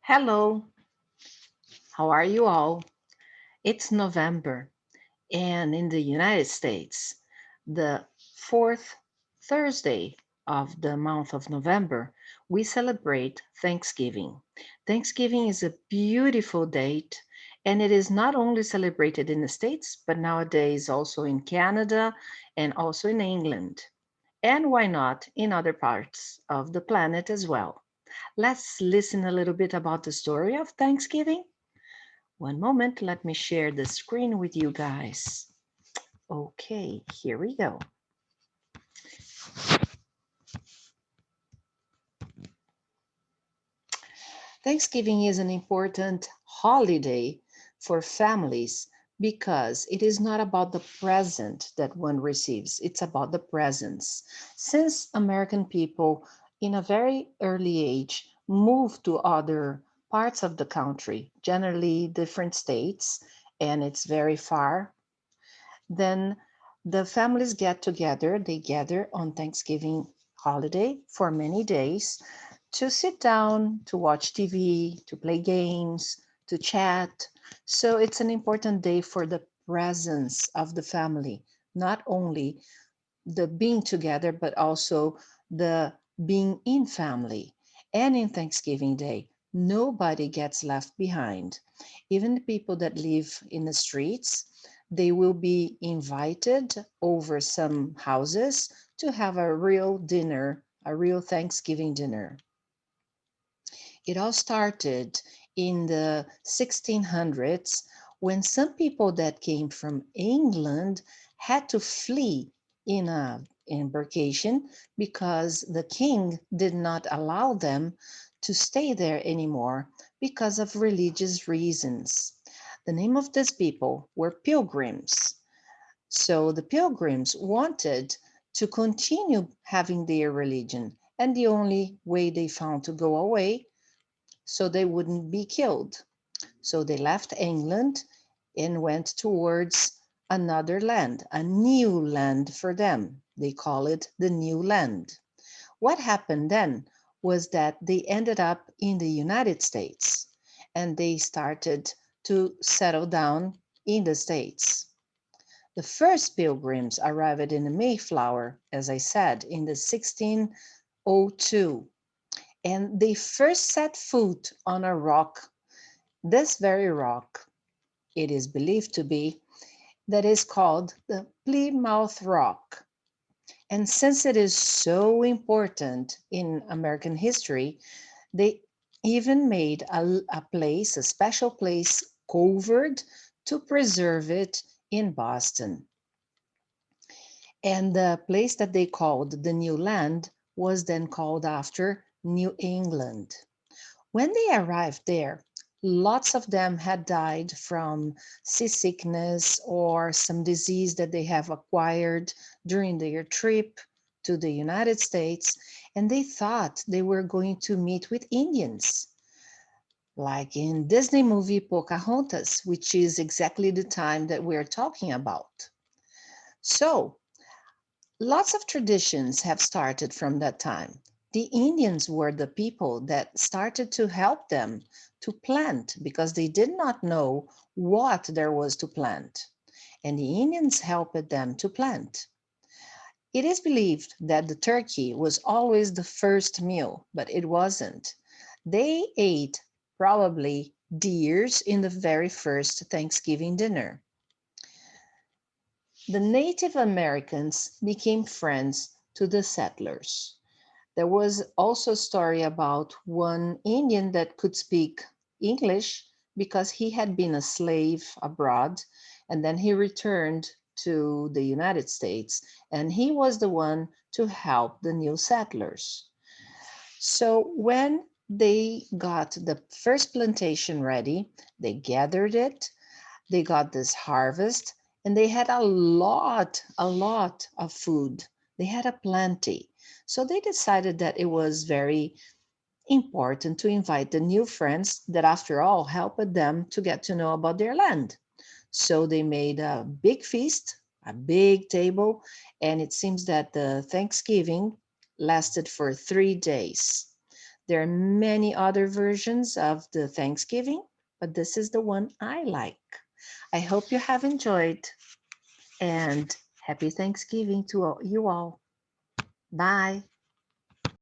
Hello, how are you all? It's November, and in the United States, the fourth Thursday of the month of November, we celebrate Thanksgiving. Thanksgiving is a beautiful date, and it is not only celebrated in the States, but nowadays also in Canada and also in England. And why not in other parts of the planet as well? Let's listen a little bit about the story of Thanksgiving. One moment, let me share the screen with you guys. Okay, here we go. Thanksgiving is an important holiday for families because it is not about the present that one receives, it's about the presence. Since American people in a very early age moved to other parts of the country, generally different states, and it's very far, then the families get together, they gather on Thanksgiving holiday for many days to sit down, to watch TV, to play games, to chat. So it's an important day for the presence of the family, not only the being together, but also the being in family. And in Thanksgiving Day, nobody gets left behind. Even the people that live in the streets, they will be invited over some houses to have a real dinner, a real Thanksgiving dinner. It all started in the 1600s when some people that came from England had to flee in a embarkation because the king did not allow them to stay there anymore because of religious reasons. The name of these people were pilgrims. So the pilgrims wanted to continue having their religion, and the only way they found to go away so they wouldn't be killed. So they left England and went towards another land, a new land for them. They call it the New Land. What happened then was that they ended up in the United States and they started to settle down in the States. The first pilgrims arrived in the Mayflower, as I said, in the 1602, and they first set foot on a rock. This very rock, it is believed to be, that is called the Plymouth Rock. And since it is so important in American history, they even made a place, a special place covered to preserve it in Boston. And the place that they called the New Land was then called after New England. When they arrived there, lots of them had died from seasickness or some disease that they have acquired during their trip to the United States, and they thought they were going to meet with Indians, like in Disney movie Pocahontas, which is exactly the time that we're talking about. So lots of traditions have started from that time. The Indians were the people that started to help them to plant because they did not know what there was to plant. And the Indians helped them to plant. It is believed that the turkey was always the first meal, but it wasn't. They ate probably deers in the very first Thanksgiving dinner. The Native Americans became friends to the settlers. There was also a story about one Indian that could speak English because he had been a slave abroad and then he returned to the United States and he was the one to help the new settlers. So when they got the first plantation ready, they gathered it, they got this harvest, and they had a lot of food. They had a plenty. So they decided that it was very important to invite the new friends that, after all, helped them to get to know about their land. So they made a big feast, a big table, and it seems that the Thanksgiving lasted for 3 days. There are many other versions of the Thanksgiving, but this is the one I like. I hope you have enjoyed, and happy Thanksgiving to you all. Bye.